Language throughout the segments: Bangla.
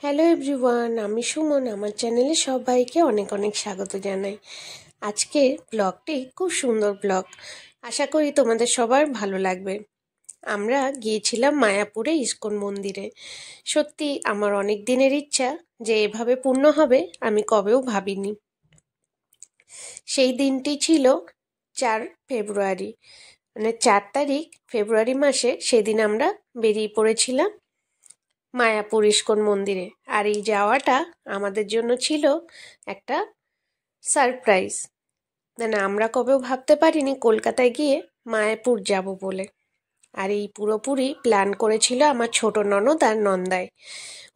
হ্যালো এভরিওয়ান, আমি সুমন। আমার চ্যানেলে সবাইকে অনেক অনেক স্বাগত জানাই। আজকের ব্লগটি খুব সুন্দর ব্লগ, আশা করি তোমাদের সবার ভালো লাগবে। আমরা গিয়েছিলাম মায়াপুরে ইস্কন মন্দিরে। সত্যি আমার অনেক দিনের ইচ্ছা যে এভাবে পূর্ণ হবে, আমি কবেও ভাবিনি। সেই দিনটি ছিল 4 ফেব্রুয়ারি, মানে 4 তারিখ ফেব্রুয়ারি মাসে। সেদিন আমরা বেরিয়ে পড়েছিলাম মায়াপুর ইস্কন মন্দিরে। আর এই যাওয়াটা আমাদের জন্য ছিল একটা সারপ্রাইজ, মানে আমরা কবেও ভাবতে পারিনি কলকাতায় গিয়ে মায়াপুর যাব বলে। আর এই পুরোপুরি প্ল্যান করেছিল আমার ছোট ননদ আর নন্দাই।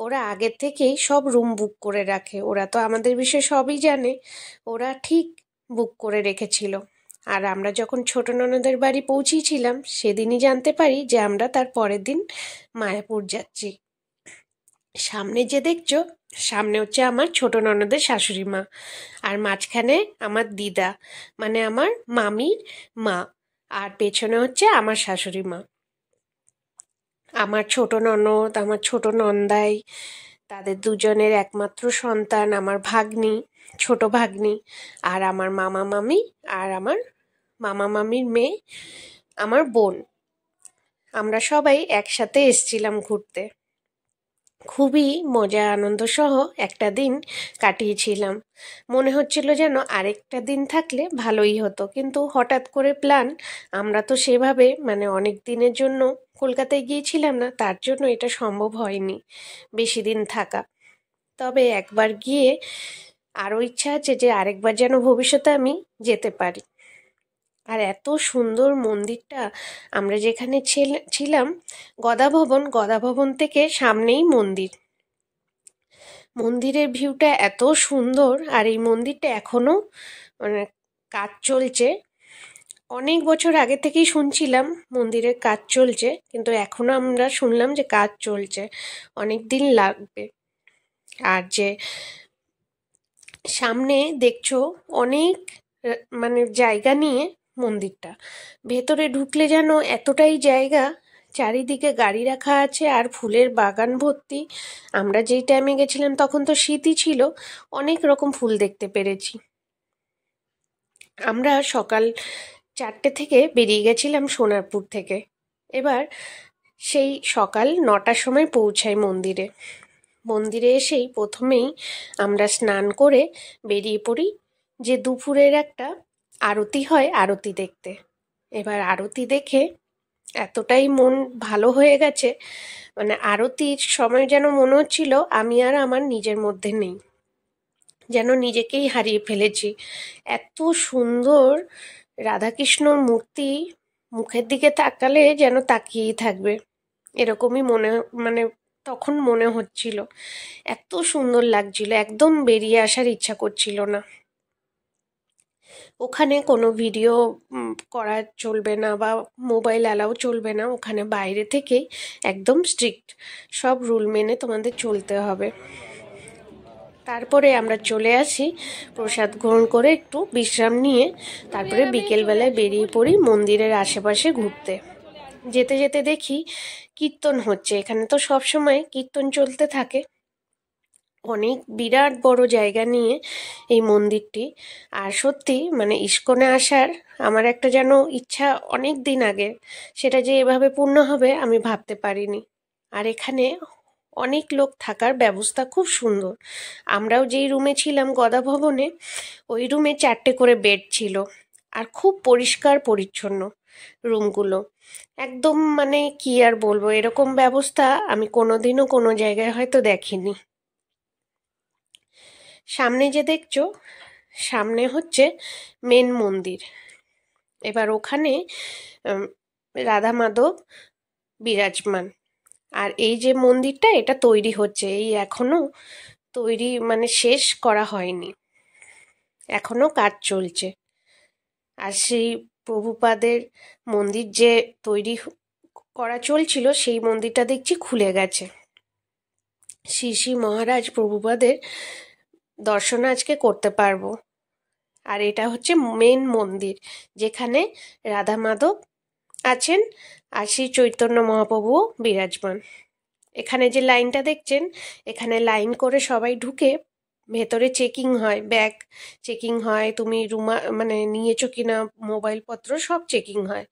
ওরা আগের থেকেই সব রুম বুক করে রাখে, ওরা তো আমাদের বিষয়ে সবই জানে। ওরা ঠিক বুক করে রেখেছিল। আর আমরা যখন ছোট ননদের বাড়ি পৌঁছেছিলাম সেদিনই জানতে পারি যে আমরা তার পরের দিন মায়াপুর যাচ্ছি। সামনে যে দেখছো, সামনে হচ্ছে আমার ছোট ননদের শাশুড়ি মা, আর মাঝখানে আমার দিদা, মানে আমার মামির মা, আর পেছনে হচ্ছে আমার শাশুড়ি মা। আমার ছোট ননদ, আমার ছোট নন্দাই, তাদের দুজনের একমাত্র সন্তান আমার ভাগ্নি, ছোট ভাগ্নি, আর আমার মামা মামি, আর আমার মামা মামির মেয়ে, আমার বোন। আমরা সবাই একসাথে এসছিলাম ঘুরতে। খুবই মজা আনন্দ সহ একটা দিন কাটিয়েছিলাম। মনে হচ্ছিল যেন আরেকটা দিন থাকলে ভালোই হতো, কিন্তু হঠাৎ করে প্ল্যান। আমরা তো সেভাবে মানে অনেক দিনের জন্য কলকাতায় গিয়েছিলাম না, তার জন্য এটা সম্ভব হয়নি বেশি দিন থাকা। তবে একবার গিয়ে আরও ইচ্ছা আছে যে আরেকবার যেন ভবিষ্যতে আমি যেতে পারি। আর এত সুন্দর মন্দিরটা। আমরা যেখানে ছিলাম গদা ভবন থেকে সামনেই মন্দির। মন্দিরের ভিউটা এত সুন্দর। আর এই মন্দিরটা এখনো মানে কাজ চলছে। অনেক বছর আগে থেকেই শুনছিলাম মন্দিরের কাজ চলছে, কিন্তু এখনো আমরা শুনলাম যে কাজ চলছে, অনেক দিন লাগবে। আর যে সামনে দেখছো অনেক মানে জায়গা নিয়ে মন্দিরটা, ভেতরে ঢুকলে যেন এতটাই জায়গা, চারিদিকে গাড়ি রাখা আছে আর ফুলের বাগান ভর্তি। আমরা যেই টাইমে গেছিলাম তখন তো শীতই ছিল, অনেক রকম ফুল দেখতে পেরেছি। আমরা সকাল 4টে থেকে বেরিয়ে গেছিলাম সোনারপুর থেকে। এবার সেই সকাল 9টার সময় পৌঁছাই মন্দিরে। মন্দিরে এসেই প্রথমেই আমরা স্নান করে বেরিয়ে পড়ি যে দুপুরের একটা আরতি হয়, আরতি দেখতে। এবার আরতি দেখে এতটাই মন ভালো হয়ে গেছে, মানে আরতির সময় যেন মনে হচ্ছিল আমি আর আমার নিজের মধ্যে নেই, যেন নিজেকেই হারিয়ে ফেলেছি। এত সুন্দর রাধাকৃষ্ণর মূর্তি, মুখের দিকে তাকালে যেন তাকিয়েই থাকবে এরকমই মানে তখন মনে হচ্ছিল। এত সুন্দর লাগছিল, একদম বেরিয়ে আসার ইচ্ছা করছিল না। ওখানে কোনো ভিডিও করা চলবে না বা মোবাইল অ্যালাউ চলবে না, ওখানে বাইরে থেকেই একদম স্ট্রিক্ট, সব রুল মেনে তোমাদের চলতে হবে। তারপরে আমরা চলে আসি, প্রসাদ গ্রহণ করে একটু বিশ্রাম নিয়ে তারপরে বিকেলবেলায় বেরিয়ে পড়ি মন্দিরের আশেপাশে ঘুরতে। যেতে যেতে দেখি কীর্তন হচ্ছে, এখানে তো সব সময় কীর্তন চলতে থাকে। অনেক বিরাট বড় জায়গা নিয়ে এই মন্দিরটি। আর সত্যি মানে ইস্কনে আসার আমার একটা যেন ইচ্ছা অনেক দিন আগে, সেটা যে এভাবে পূর্ণ হবে আমি ভাবতে পারিনি। আর এখানে অনেক লোক থাকার ব্যবস্থা খুব সুন্দর। আমরাও যেই রুমে ছিলাম গদা ভবনে, ওই রুমে 4টে করে বেড ছিল। আর খুব পরিষ্কার পরিচ্ছন্ন রুমগুলো, একদম মানে কি আর বলবো, এরকম ব্যবস্থা আমি কোনোদিনও কোনো জায়গায় হয়তো দেখিনি। সামনে যে দেখছো, সামনে হচ্ছে মেন মন্দির। এবার ওখানে রাধা মাধব বিরাজমান। আর এই যে মন্দিরটা, এটা তৈরি হচ্ছে, এই এখনো তৈরি মানে শেষ করা হয়নি, এখনো কাজ চলছে। আর সেই প্রভুপাদের মন্দির যে তৈরি করা চলছিল, সেই মন্দিরটা দেখছি খুলে গেছে। শ্রী শ্রী মহারাজ প্রভুপাদের দর্শন আজকে করতে পারবো। আর এটা হচ্ছে মেন মন্দির, যেখানে রাধা মাধব আছেন আর শ্রী চৈতন্য মহাপ্রভুও বিরাজমান। এখানে যে লাইনটা দেখছেন, এখানে লাইন করে সবাই ঢুকে ভেতরে চেকিং হয়, ব্যাগ চেকিং হয়, তুমি মানে নিয়েছো কিনা মোবাইল পত্র সব চেকিং হয়,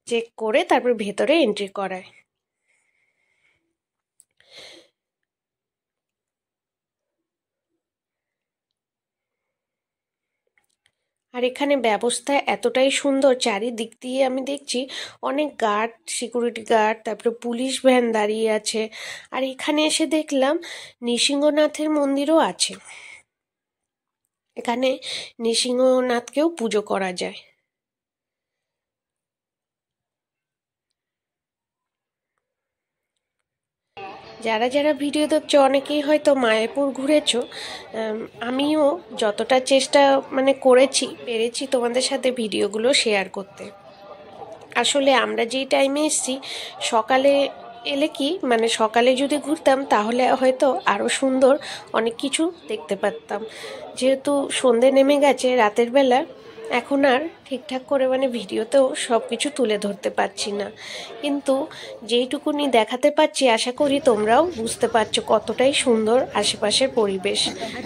চেক করে তারপর ভেতরে এন্ট্রি করায়। আর এখানে ব্যবস্থা এতটাই সুন্দর, চারিদিক দিয়ে আমি দেখছি অনেক গার্ড, সিকিউরিটি গার্ড, তারপরে পুলিশ ভ্যান দাঁড়িয়ে আছে। আর এখানে এসে দেখলাম নৃসিংহনাথের মন্দিরও আছে, এখানে নৃসিংহনাথকেও পুজো করা যায়। যারা যারা ভিডিও দেখছো অনেকেই হয়তো মায়াপুর ঘুরেছো। আমিও যতটা চেষ্টা মানে পেরেছি তোমাদের সাথে ভিডিওগুলো শেয়ার করতে। আসলে আমরা যেই টাইমে এসেছি সকালে এলে কি মানে সকালে যদি ঘুরতাম তাহলে হয়তো আরও সুন্দর অনেক কিছু দেখতে পারতাম। যেহেতু সন্ধে নেমে গেছে রাতের বেলা, এখন আর ঠিকঠাক করে মানে ভিডিওতেও সব কিছু তুলে ধরতে পারছি না, কিন্তু যেইটুকুনি দেখাতে পারছি আশা করি তোমরাও বুঝতে পারছো কতটাই সুন্দর আশেপাশের পরিবেশ।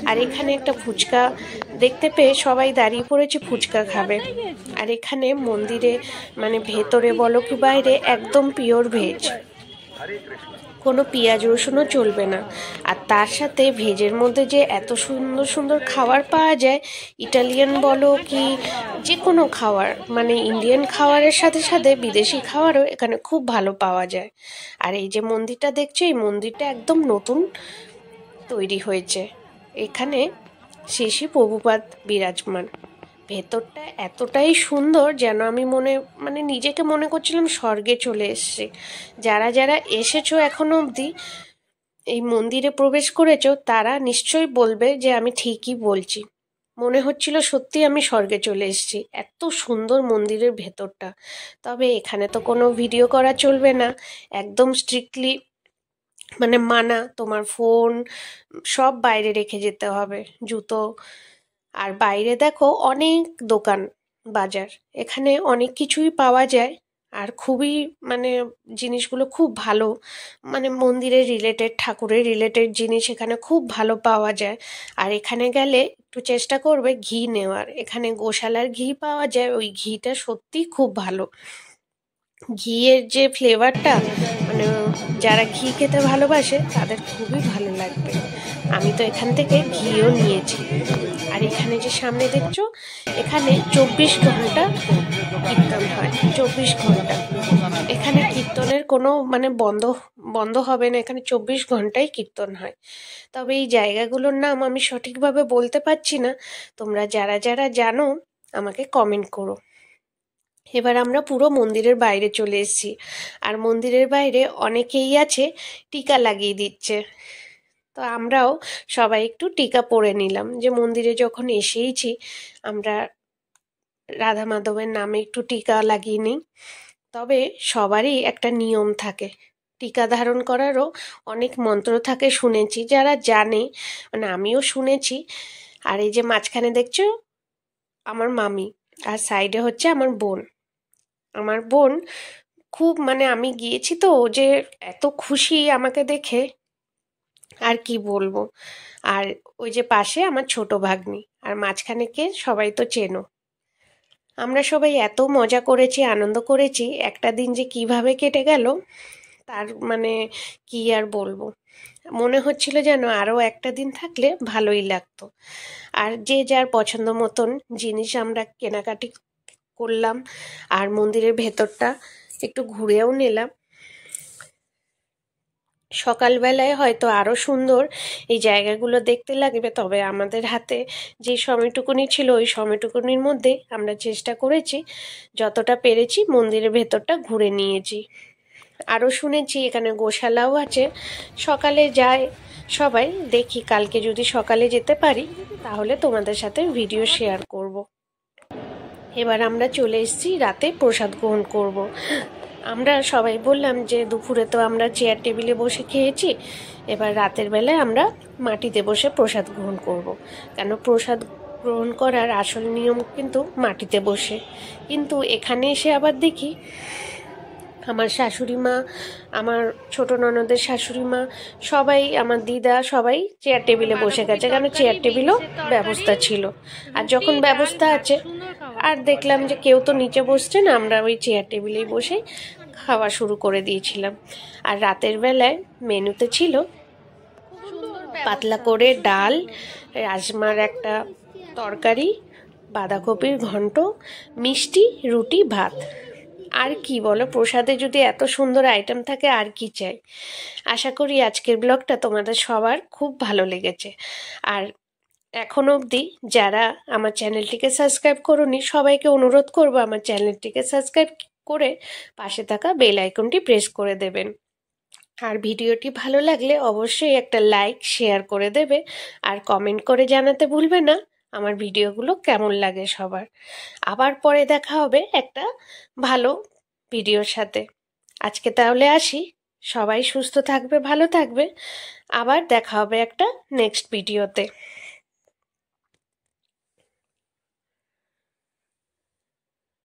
আর এখানে একটা ফুচকা দেখতে পেয়ে সবাই দাঁড়িয়ে পড়েছে ফুচকা খাবে। আর এখানে মন্দিরে মানে ভেতরে বলো কি বাইরে একদম পিওর ভেজ, কোনো পেঁয়াজ রসুনও চলবে না। আর তার সাথে ভেজের মধ্যে যে এত সুন্দর সুন্দর খাবার পাওয়া যায়, ইটালিয়ান বলো কি যে কোনো খাবার, মানে ইন্ডিয়ান খাবারের সাথে সাথে বিদেশি খাবারও এখানে খুব ভালো পাওয়া যায়। আর এই যে মন্দিরটা দেখছো, এই মন্দিরটা একদম নতুন তৈরি হয়েছে, এখানে শ্রী শ্রী প্রভুপাদ বিরাজমান। ভেতরটা এতটাই সুন্দর যেন আমি মানে নিজেকে মনে করছিলাম স্বর্গে চলে এসেছি। যারা যারা এসেছো এখনো অবধি এই মন্দিরে প্রবেশ করেছো তারা নিশ্চয়ই বলবে যে আমি ঠিকই বলছি, মনে হচ্ছিল সত্যি আমি স্বর্গে চলে এসেছি, এত সুন্দর মন্দিরের ভেতরটা। তবে এখানে তো কোনো ভিডিও করা চলবে না, একদম স্ট্রিক্টলি মানে মানা, তোমার ফোন সব বাইরে রেখে যেতে হবে, জুতো। আর বাইরে দেখো অনেক দোকান বাজার, এখানে অনেক কিছুই পাওয়া যায়। আর খুবই মানে জিনিসগুলো খুব ভালো, মানে মন্দিরের রিলেটেড ঠাকুরের রিলেটেড জিনিস এখানে খুব ভালো পাওয়া যায়। আর এখানে গেলে একটু চেষ্টা করবে ঘি নেওয়ার, এখানে গোশালার ঘি পাওয়া যায়, ওই ঘিটা সত্যি খুব ভালো। ঘিয়ের যে ফ্লেভারটা মানে যারা ঘি খেতে ভালোবাসে তাদের খুবই ভালো লাগবে। আমি তো এখান থেকে ঘিও নিয়েছি। আর এখানে যে সামনে দেখছো, এখানে 24 ঘন্টা কীর্তন হয়, 24 ঘন্টা। এখানে কীর্তনের কোনো মানে বন্ধ হবে না, এখানে 24 ঘন্টাই কীর্তন হয়। তবে এই জায়গাগুলোর নাম আমি সঠিকভাবে বলতে পারছি না, তোমরা যারা যারা জানো আমাকে কমেন্ট করো। এবার আমরা পুরো মন্দিরের বাইরে চলে এসেছি, আর মন্দিরের বাইরে অনেকেই আছে টিকা লাগিয়ে দিচ্ছে, তো আমরাও সবাই একটু টিকা পরে নিলাম, যে মন্দিরে যখন এসেইছি আমরা রাধা মাধবের নামে একটু টিকা লাগিয়ে নিই। তবে সবারই একটা নিয়ম থাকে, টিকা ধারণ করারও অনেক মন্ত্র থাকে শুনেছি, যারা জানে মানে আমিও শুনেছি। আর এই যে মাঝখানে দেখছো আমার মামি, আর সাইডে হচ্ছে আমার বোন। আমার বোন খুব মানে আমি গিয়েছি তো ও যে এত খুশি আমাকে দেখে আর কি বলবো। আর ওই যে পাশে আমার ছোট ভাগ্নি, আর মাঝখানে কে সবাই তো চেনো। আমরা সবাই এত মজা করেছি, আনন্দ করেছি, একটা দিন যে কিভাবে কেটে গেল তার মানে কি আর বলবো। মনে হচ্ছিল যেন আরও একটা দিন থাকলে ভালোই লাগতো। আর যে যার পছন্দ মতন জিনিস আমরা কেনাকাটি করলাম, আর মন্দিরের ভেতরটা একটু ঘুরেও নিলাম। সকালবেলায় হয়তো আরও সুন্দর এই জায়গাগুলো দেখতে লাগবে, তবে আমাদের হাতে যে সময়টুকুনি ছিল ওই সময়টুকুনির মধ্যে আমরা চেষ্টা করেছি যতটা পেরেছি মন্দিরের ভেতরটা ঘুরে নিয়েছি। আরও শুনেছি এখানে গোশালাও আছে, সকালে যায় সবাই, দেখি কালকে যদি সকালে যেতে পারি তাহলে তোমাদের সাথে ভিডিও শেয়ার করব। এবার আমরা চলে এসেছি রাতে প্রসাদ গ্রহণ করব। আমরা সবাই বললাম যে দুপুরে তো আমরা চেয়ার টেবিলে বসে খেয়েছি, এবার রাতের বেলায় আমরা মাটিতে বসে প্রসাদ গ্রহণ করব। কেন প্রসাদ গ্রহণ করার আসল নিয়ম কিন্তু মাটিতে বসে, কিন্তু এখানে এসে আবার দেখি আমার শাশুড়ি মা, আমার ছোট ননদের শাশুড়ি মা, সবাই, আমার দিদা, সবাই চেয়ার টেবিলে বসে গেছে, কারণ চেয়ার টেবিলও ব্যবস্থা ছিল। আর যখন ব্যবস্থা আছে, আর দেখলাম যে কেউ তো নিচে বসছে না, আমরা ওই চেয়ার টেবিলেই বসে খাওয়া শুরু করে দিয়েছিলাম। আর রাতের বেলায় মেনুতে ছিল পাতলা করে ডাল, রাজমার একটা তরকারি, বাঁধাকপির ঘন্ট, মিষ্টি, রুটি, ভাত। আর কি বলো, প্রসাদে যদি এত সুন্দর আইটেম থাকে আর কি চাই। আশা করি আজকের ব্লগটা তোমাদের সবার খুব ভালো লেগেছে। আর এখন অবধি যারা আমার চ্যানেলটিকে সাবস্ক্রাইব করোনি, সবাইকে অনুরোধ করবো আমার চ্যানেলটিকে সাবস্ক্রাইব করে পাশে থাকা বেল আইকনটি প্রেস করে দেবেন। আর ভিডিওটি ভালো লাগলে অবশ্যই একটা লাইক শেয়ার করে দেবে, আর কমেন্ট করে জানাতে ভুলবে না আমার ভিডিওগুলো কেমন লাগে সবার। আবার পরে দেখা হবে একটা ভালো ভিডিওর সাথে। আজকে তাহলে আসি, সবাই সুস্থ থাকবে, ভালো থাকবে। আবার দেখা হবে একটা নেক্সট ভিডিওতে।